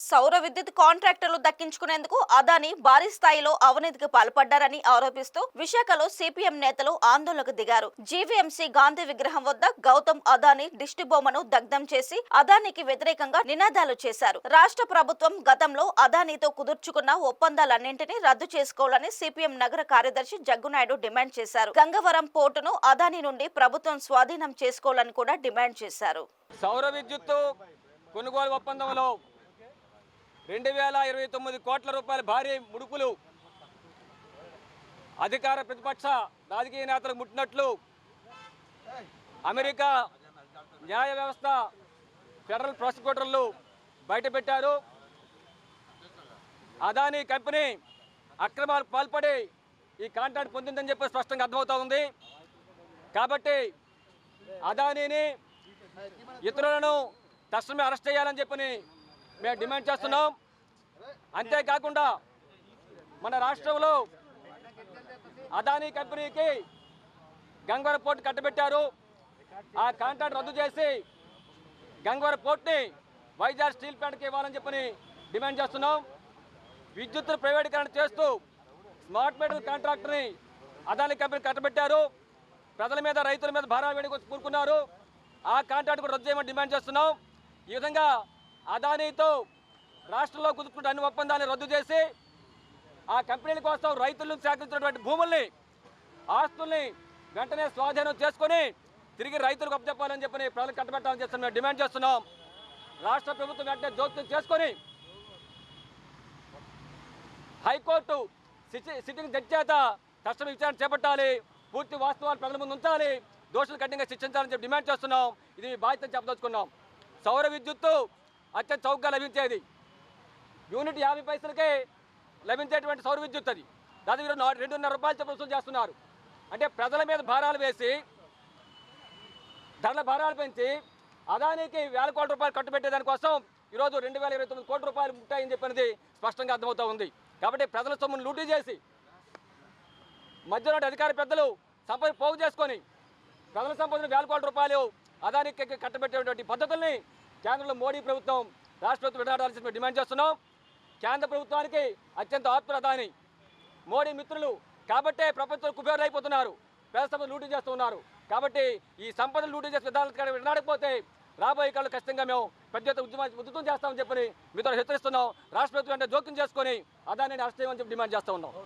సౌర విద్యుత్ కాంట్రాక్టర్లు దక్కించుకునేందుకు అదాని భారీ స్థాయిలో అవినీతికి పాల్పడ్డారని ఆరోపిస్తూ విశాఖలో సిపిఎం నేతలు ఆందోళనకు దిగారు. జీవీఎంసీ గాంధీ విగ్రహం వద్ద గౌతమ్ అదాని దిష్టి బొమ్మను దగ్ధం చేసి అదానికి వ్యతిరేకంగా నినాదాలు చేశారు. రాష్ట్ర ప్రభుత్వం గతంలో అదానితో కుదుర్చుకున్న ఒప్పందాలన్నింటినీ రద్దు చేసుకోవాలని సిపిఎం నగర కార్యదర్శి జగ్గునాయుడు డిమాండ్ చేశారు. గంగవరం పోర్టును అదాని నుండి ప్రభుత్వం స్వాధీనం చేసుకోవాలని కూడా డిమాండ్ చేశారు. సౌర విద్యుత్తు కొనుగోలు ఒప్పందంలో 2029 కోట్ల రూపాయల భారీ ముడుపులు అధికార ప్రతిపక్ష రాజకీయ నేతలకు ముట్టినట్లు అమెరికా న్యాయ వ్యవస్థ ఫెడరల్ ప్రాసిక్యూటర్లు బయటపెట్టారు. అదానీ కంపెనీ అక్రమాలకు పాల్పడి ఈ కాంట్రాక్ట్ పొందిందని చెప్పి స్పష్టంగా అర్థమవుతా ఉంది. కాబట్టి అదానీని ఇతరులను తక్షణమే అరెస్ట్ చేయాలని చెప్పని మేము డిమాండ్ చేస్తున్నాం. అంతేకాకుండా మన రాష్ట్రంలో అదానీ కంపెనీకి గంగవరం పోర్టు కట్టబెట్టారు. ఆ కాంట్రాక్ట్ రద్దు చేసి గంగవరం పోర్టుని వైజాగ్ స్టీల్ ప్లాంట్కి ఇవ్వాలని చెప్పని డిమాండ్ చేస్తున్నాం. విద్యుత్తును ప్రైవేటీకరణ చేస్తూ స్మార్ట్ మీటర్ కాంట్రాక్ట్ని అదానీ కంపెనీ కట్టబెట్టారు. ప్రజల మీద రైతుల మీద భారాలు వేడికి కూరుకున్నారు. ఆ కాంట్రాక్ట్ కూడా రద్దు చేయమని డిమాండ్ చేస్తున్నాం. ఈ విధంగా అదానీతో రాష్ట్రంలో కుదుర్చుకున్న అన్ని ఒప్పందాన్ని రద్దు చేసి ఆ కంపెనీల కోసం రైతులను సేకరించినటువంటి భూముల్ని ఆస్తుల్ని వెంటనే స్వాధీనం చేసుకొని తిరిగి రైతులకు అప్పచెప్పాలని చెప్పని ప్రజలకు కట్టబెట్టాలని చెప్పి మేము డిమాండ్ చేస్తున్నాం. రాష్ట్ర ప్రభుత్వం వెంటనే జోక్యం చేసుకొని హైకోర్టు సిట్టింగ్ జడ్జి చేత తక్షణ విచారణ చేపట్టాలి. పూర్తి వాస్తవాలు ప్రజల ముందు ఉంచాలి. దోషులు కఠినంగా శిక్షించాలని చెప్పి డిమాండ్ చేస్తున్నాం. ఇది మీ బాధ్యత చెప్పదలుచుకున్నాం. సౌర విద్యుత్తు అత్యంత చౌకగా లభించేది. యూనిట్ 50 పైసలకే లభించేటువంటి సౌర విద్యుత్ అది. దాదాపు 2.5 రూపాయలు చెప్పి వసూలు చేస్తున్నారు. అంటే ప్రజల మీద భారాలు వేసి ధరల భారాలు పెంచి అదానికి వేల కోట్ల రూపాయలు కట్టుబెట్టేదానికోసం ఈరోజు 2029 కోట్ల రూపాయలు ఉంటాయని చెప్పినది స్పష్టంగా అర్థమవుతూ ఉంది. కాబట్టి ప్రజల సొమ్మును లూటీ చేసి మధ్యలో అధికార పెద్దలు సంపద పోగు చేసుకొని ప్రజల సంపదను వేల కోట్ల రూపాయలు అదానికి కట్టబెట్టేటువంటి పద్ధతుల్ని కేంద్రంలో మోడీ ప్రభుత్వం రాష్ట్ర ప్రభుత్వం విడనాడాల్సిన డిమాండ్ చేస్తున్నాం. కేంద్ర ప్రభుత్వానికి అత్యంత ఆప్తులు అదాని మోడీ మిత్రులు కాబట్టే ప్రపంచంలో కుబేరులు అయిపోతున్నారు. పేద సంపద లూటీ చేస్తూ ఉన్నారు. కాబట్టి ఈ సంపదను లూటీ చేసే విధానాలు విడనాడకపోతే రాబోయే కాలంలో ఖచ్చితంగా మేము పెద్ద ఎత్తున ఉద్యమం చేస్తామని చెప్పని మీతో హెచ్చరిస్తున్నాం. రాష్ట్ర ప్రభుత్వం అంటే జోక్యం చేసుకొని అదానిని అరెస్ట్ చేయమని చెప్పి డిమాండ్ చేస్తూ ఉన్నాం.